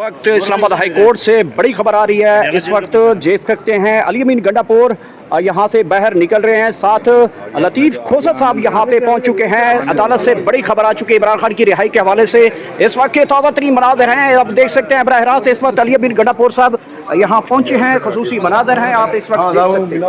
वक्त Islamabad high court से बड़ी खबर आ रही है। इस वक्त देख सकते हैं अली अमीन गंडापुर यहाँ से बाहर निकल रहे हैं, साथ लतीफ़ खोसा साहब यहाँ पे पहुँच चुके हैं। अदालत से बड़ी खबर आ चुकी है इमरान खान की रिहाई के हवाले से। इस वक्त के ताज़ा तरीन मनाज़र हैं, आप देख सकते हैं बरह रास्त इस वक्त अली अमीन गंडापुर साहब यहाँ पहुँचे हैं। खसूसी मनाज़र हैं, आप इस वक्त देख सकते हैं।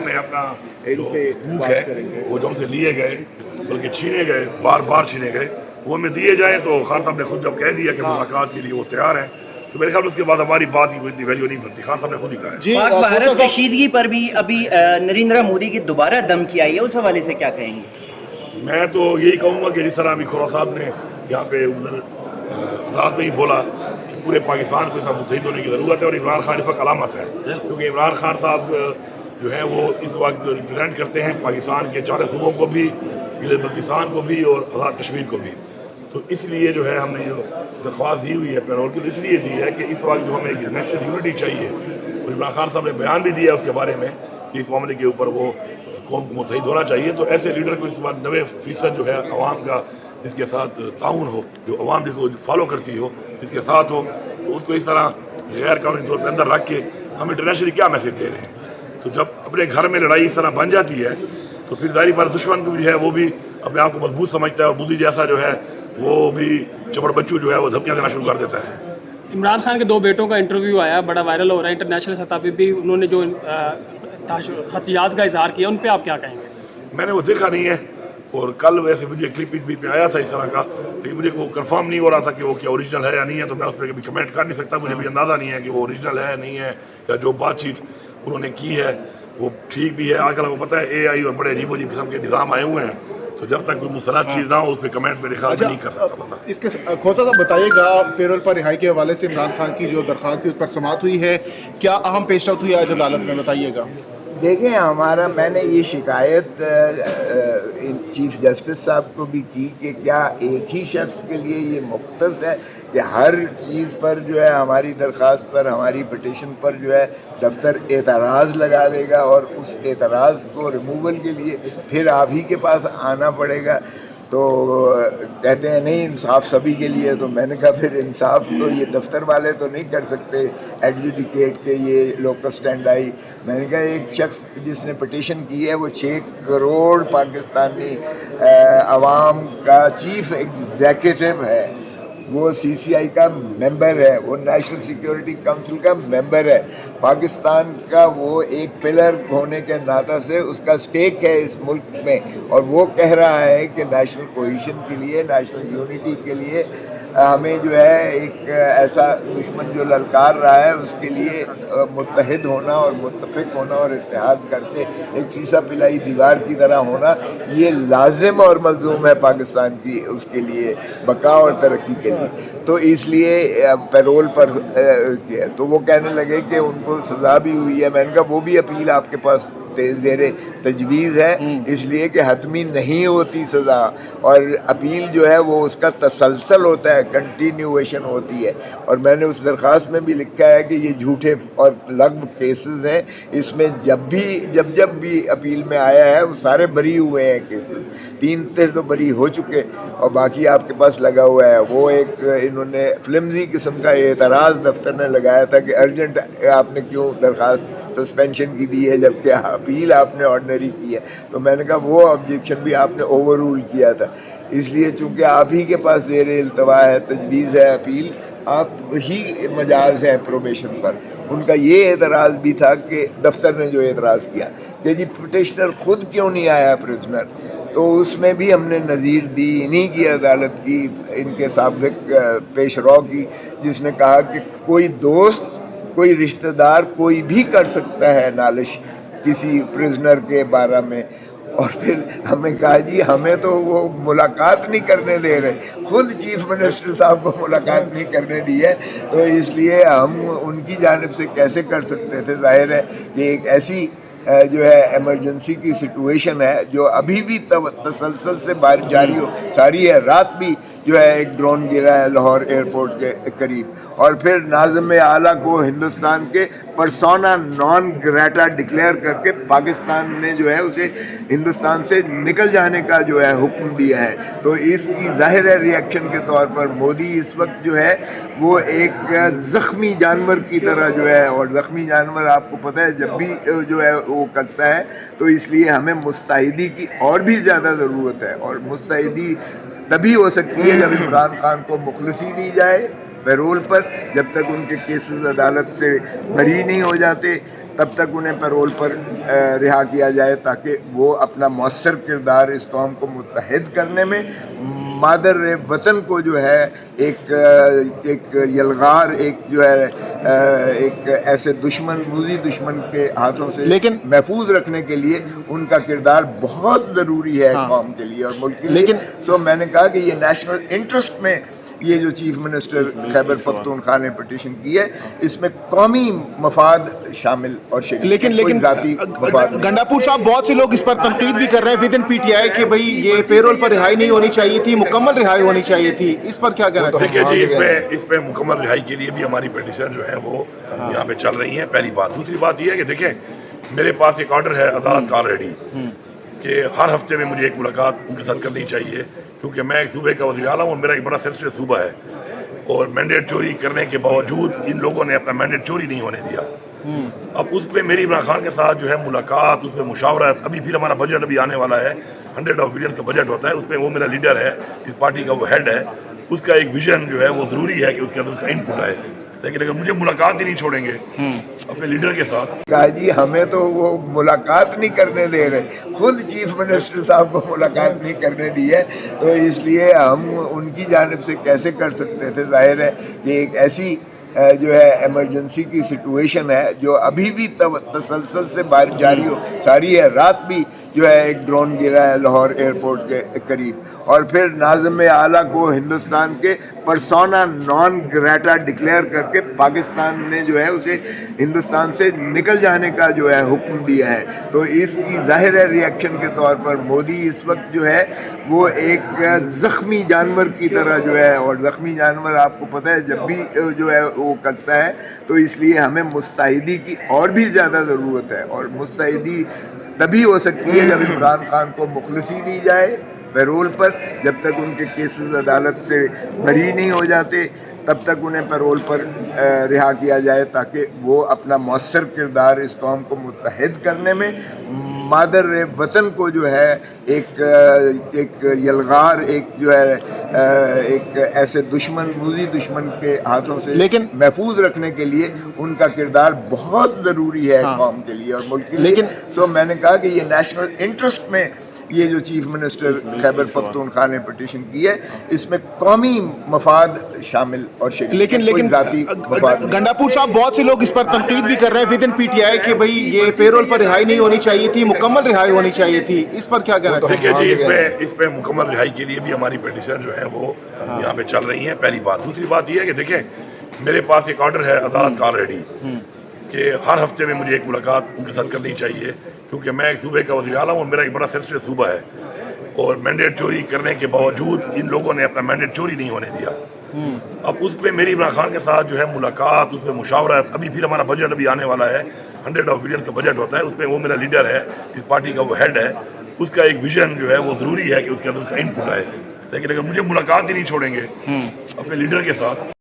में अपना जो हकूक है वो जो हमसे लिए गए, बल्कि छीने गए, बार बार छीने गए, वो हमें दिए जाए। तो खान साहब ने खुद जब कह दिया कि मुलाकात के लिए वो तैयार हैं, तो मेरे ख्याल उसके बाद हमारी बात की कोई इतनी वैल्यू नहीं बनती। खान साहब ने खुद ही कहा है। पाक भारत कशीदगी पर भी अभी नरेंद्र मोदी की दोबारा धमकी आई है, उस हवाले से क्या कहेंगे? मैं तो यही कहूँगा कि जिस तरह अभी खोरा साहब ने यहाँ पे उधर अदालत में ही बोला कि पूरे पाकिस्तान को सब मुतहिद होने की ज़रूरत है, और इमरान खान इस वक्त अलामत है, क्योंकि इमरान खान साहब जो है वो इस वक्त रिप्रेजेंट करते हैं पाकिस्तान के चारों सूबों को भी, गिलगित-बल्तिस्तान को भी और आज़ाद कश्मीर को भी। तो इसलिए जो है हमने जो दरख्वास्त दी हुई है पैरोल की, इसलिए दी है कि इस वक्त जो हमें नेशनल यूनिटी चाहिए, और इमरान खान साहब ने बयान भी दिया उसके बारे में कि इस मामले के ऊपर वो कौम को मुतहिद होना चाहिए। तो ऐसे लीडर को इस बार 90% जो है अवाम का इसके साथ ताउन हो, जो अवाम जिसको फॉलो करती हो, इसके साथ हो, तो उसको इस तरह गैर कानूनी तौर पर अंदर रख के हम इंटरनेशनली क्या मैसेज दे रहे हैं। तो जब अपने घर में लड़ाई इस तरह बन जाती है, तो फिर जाहिर बात दुश्मन को भी है वो भी अपने आप को मजबूत समझता है, और मोदी जैसा जो है वो भी चपड़ बच्चू जो है वो धमकियां देना शुरू कर देता है। इमरान खान के 2 बेटों का इंटरव्यू आया, बड़ा वायरल हो रहा है, इंटरनेशनल सतह पे भी उन्होंने जो खदशात का इजहार किया, उन पे आप क्या कहेंगे? मैंने वो देखा नहीं है, और कल वैसे मुझे क्लिप भी पे आया था इस तरह का, लेकिन मुझे वो कंफर्म नहीं हो रहा था कि वो क्या ओरिजिनल है या नहीं है, तो मैं उस पर कभी कमेंट कर नहीं सकता। मुझे भी अंदाज़ा नहीं है कि वो ओरिजिनल है नहीं है, या जो बातचीत उन्होंने की है वो ठीक भी है। आजकल आपको पता है AI और बड़े अजीब अजीब किस्म के निज़ाम आए हुए हैं, तो जब तक कोई मुसलत चीज़ ना हो उस पर कमेंट मेरे ख्याल में नहीं कर सकता पता। इसके खोसा साहब बताइएगा, पेरोल पर रिहाई के हवाले से इमरान खान की जो दरख्वास्त थी उस पर समाअत हुई है, क्या अहम पेशरफ्त हुई आज अदालत में, बताइएगा। देखें, मैंने ये शिकायत चीफ जस्टिस साहब को भी की कि क्या एक ही शख्स के लिए ये मुख्तस है कि हर चीज़ पर जो है हमारी दरख्वास्त पर, हमारी पिटीशन पर जो है दफ्तर एतराज़ लगा देगा, और उस एतराज़ को रिमूवल के लिए फिर आप ही के पास आना पड़ेगा। तो कहते हैं नहीं, इंसाफ सभी के लिए। तो मैंने कहा फिर इंसाफ तो ये दफ्तर वाले तो नहीं कर सकते, एडजुडिकेट के ये लोकल स्टैंड आई। मैंने कहा एक शख्स जिसने पिटीशन की है वो 6 करोड़ पाकिस्तानी अवाम का चीफ एग्जीक्यूटिव है, वो CCI का मेंबर है, वो नेशनल सिक्योरिटी काउंसिल का मेंबर है, पाकिस्तान का वो एक पिलर होने के नाते से उसका स्टेक है इस मुल्क में, और वो कह रहा है कि नेशनल कोहेशन के लिए, नेशनल यूनिटी के लिए हमें जो है एक ऐसा दुश्मन जो ललकार रहा है उसके लिए मुत्तहिद होना और मुत्तफिक होना और इत्तेहाद करके एक शीशा पिलाई दीवार की तरह होना, ये लाजिम और मलजूम है पाकिस्तान की उसके लिए बका और तरक्की के लिए। तो इसलिए पैरोल पर तो वो कहने लगे कि उनको सज़ा भी हुई है। मैंने कहा वो भी अपील आपके पास ज़ेरे तजवीज़ है, इसलिए कि हतमी नहीं होती सज़ा, और अपील जो है वो उसका तसलसल होता है, कंटिन्यूएशन होती है। और मैंने उस दरख्वास्त में भी लिखा है कि ये झूठे और लग्ब केसेस हैं, इसमें जब भी अपील में आया है वो सारे बरी हुए हैं केसेस, 3 से तो बरी हो चुके, और बाकी आपके पास लगा हुआ है। वो एक इन्होंने फ्लिमजी किस्म का एतराज़ दफ्तर ने लगाया था कि अर्जेंट आपने क्यों दरख्वास्त सस्पेंशन की दी है जबकि अपील आपने ऑर्डिनरी की है। तो मैंने कहा वो ऑब्जेक्शन भी आपने ओवर रूल किया था, इसलिए चूँकि आप ही के पास ज़ेरे इल्तवा है, तजवीज़ है अपील, आप ही मजाज हैं प्रोबेशन पर। उनका ये एतराज़ भी था कि दफ्तर ने जो एतराज़ किया कि जी पिटिशनर खुद क्यों नहीं आया प्रिजनर, तो उसमें भी हमने नज़ीर दी इन्हीं की अदालत की, इनके साबिक पेशरो की, जिसने कहा कि कोई दोस्त, कोई रिश्तेदार, कोई भी कर सकता है नालिश किसी प्रिजनर के बारे में। और फिर हमें कहा जी हमें तो वो मुलाकात नहीं करने दे रहे, खुद चीफ मिनिस्टर साहब को मुलाकात नहीं करने दी है, तो इसलिए हम उनकी जानिब से कैसे कर सकते थे। जाहिर है कि एक ऐसी जो है इमरजेंसी की सिचुएशन है जो अभी भी तसलसल से बारिश जारी है, रात भी جو ہے ایک ڈرون گرا ہے لاہور ایئرپورٹ کے قریب، اور پھر ناظم اعلیٰ کو ہندوستان کے پرسونا نان گریٹا ڈکلیئر کر کے پاکستان نے جو ہے اسے ہندوستان سے نکل جانے کا جو ہے حکم دیا ہے۔ تو اس کی ظاہر ہے ریئیکشن کے طور پر مودی اس وقت جو ہے وہ ایک زخمی جانور کی طرح جو ہے، اور زخمی جانور آپ کو پتہ ہے جب بھی جو ہے وہ کرتا ہے، تو اس لیے ہمیں مستعدی کی اور بھی زیادہ ضرورت ہے، اور مستعدی تبھی ہو سکتی ہے جب عمران خان کو مخلصی دی جائے پیرول پر۔ جب تک ان کے کیسز عدالت سے بری نہیں ہو جاتے تب تک انہیں پیرول پر رہا کیا جائے، تاکہ وہ اپنا مؤثر کردار اس قوم کو متحد کرنے میں، مادر وطن کو جو ہے ایک یلغار، ایک جو ہے ایک ایسے دشمن، موذی دشمن کے ہاتھوں سے لیکن محفوظ رکھنے کے لیے ان کا کردار بہت ضروری ہے قوم کے لیے اور ملک کے لیے۔ لیکن تو میں نے کہا کہ یہ نیشنل انٹرسٹ میں یہ جو چیف منسٹر خیبر پختونخوا نے پٹیشن کی ہے، اس میں قومی مفاد شامل اور شریک، لیکن کوئی ذاتی مفاد نہیں۔ گنڈاپور صاحب بہت سے لوگ اس پر تنقید بھی کر رہے ہیں with in P T I کہ بھئی یہ پیرول پر رہائی نہیں ہونی چاہیے تھی، مکمل رہائی ہونی چاہیے تھی، اس پر کیا کہنا چاہیے؟ دیکھیے جی، اس پہ مکمل رہائی کے لیے بھی ہماری پیٹیشن جو ہے وہ یہاں پہ چل رہی ہے، پہلی بات۔ دوسری بات یہ ہے کہ دیکھیں میرے پاس ایک آرڈر ہے عدالت کا آلریڈی کہ ہر ہفتے میں مجھے ایک ملاقات ان کے ساتھ کرنی چاہیے، کیونکہ میں ایک صوبے کا وزیر اعلیٰ ہوں اور میرا ایک بڑا سینسٹیو صوبہ ہے، اور مینڈیٹ چوری کرنے کے باوجود ان لوگوں نے اپنا مینڈیٹ چوری نہیں ہونے دیا۔ اب اس پہ میری عمران خان کے ساتھ جو ہے ملاقات، اس پہ مشاورت، ابھی پھر ہمارا بجٹ ابھی آنے والا ہے، 100 بلین کا بجٹ ہوتا ہے، اس پہ وہ میرا لیڈر ہے، اس پارٹی کا وہ ہیڈ ہے، اس کا ایک ویژن جو ہے وہ ضروری ہے کہ اس کے اندر اس کا انپٹ آئے، لیکن اگر مجھے ملاقات ہی نہیں چھوڑیں گے اپنے لیڈر کے ساتھ۔ کہا جی ہمیں تو وہ ملاقات نہیں کرنے دے رہے، خود چیف منسٹر صاحب کو ملاقات نہیں کرنے دی ہے، تو اس لیے ہم ان کی جانب سے کیسے کر سکتے تھے؟ ظاہر ہے کہ ایک ایسی جو ہے ایمرجنسی کی سچویشن ہے جو ابھی بھی تسلسل سے بارش جاری ہو ساری ہے، رات بھی جو ہے ایک ڈرون گرا ہے لاہور ایئرپورٹ کے قریب، اور پھر ناظم اعلیٰ کو ہندوستان کے پرسونا نان گریٹا ڈکلیئر کر کے پاکستان نے جو ہے اسے ہندوستان سے نکل جانے کا جو ہے حکم دیا ہے۔ تو اس کی ظاہر ہے ریئیکشن کے طور پر مودی اس وقت جو ہے وہ ایک زخمی جانور کی طرح جو ہے، اور زخمی جانور آپ کو پتہ ہے جب بھی جو ہے وہ کرتا ہے، تو اس لیے ہمیں مستعدی کی اور بھی زیادہ ضرورت ہے، اور مستعدی تبھی ہو سکتی ہے جب عمران خان کو مخلصی دی جائے پیرول پر۔ جب تک ان کے کیسز عدالت سے بری نہیں ہو جاتے تب تک انہیں پیرول پر رہا کیا جائے، تاکہ وہ اپنا مؤثر کردار اس قوم کو متحد کرنے میں، مادر وطن کو جو ہے ایک یلغار، ایک جو ہے ایک ایسے دشمن، موذی دشمن کے ہاتھوں سے لیکن محفوظ رکھنے کے لیے ان کا کردار بہت ضروری ہے قوم کے لیے اور ملک کے لیے۔ تو میں نے کہا کہ یہ نیشنل انٹرسٹ میں یہ جو چیف منسٹر خیبر پختونخوا نے پٹیشن کی ہے، اس میں قومی مفاد شامل اور شریک، لیکن کوئی ذاتی مفاد نہیں۔ گنڈاپور صاحب بہت سے لوگ اس پر تنقید بھی کر رہے ہیں with in P T I کہ بھئی یہ پیرول پر رہائی نہیں ہونی چاہیے تھی، مکمل رہائی ہونی چاہیے تھی، اس پر کیا کہنا چاہیے؟ دیکھیے جی، اس پہ مکمل رہائی کے لیے بھی ہماری پیٹیشن جو ہے وہ یہاں پہ چل رہی ہے، پہلی بات۔ دوسری بات یہ ہے کہ دیکھیں میرے پاس ایک آرڈر ہے عدالت کا آلریڈی کہ ہر ہفتے میں مجھے ایک ملاقات ان کے ساتھ کرنی چاہیے، کیونکہ میں ایک صوبے کا وزیر اعلیٰ ہوں اور میرا ایک بڑا سینسٹیو صوبہ ہے، اور مینڈیٹ چوری کرنے کے باوجود ان لوگوں نے اپنا مینڈیٹ چوری نہیں ہونے دیا۔ اب اس پہ میری عمران خان کے ساتھ جو ہے ملاقات، اس پہ مشاورت، ابھی پھر ہمارا بجٹ ابھی آنے والا ہے، 100 بلین کا بجٹ ہوتا ہے، اس پہ وہ میرا لیڈر ہے، اس پارٹی کا وہ ہیڈ ہے، اس کا ایک ویژن جو ہے وہ ضروری ہے کہ اس کے اندر اس کا انپٹ آئے، لیکن اگر مجھے ملاقات ہی نہیں چھوڑیں گے اپنے لیڈر کے ساتھ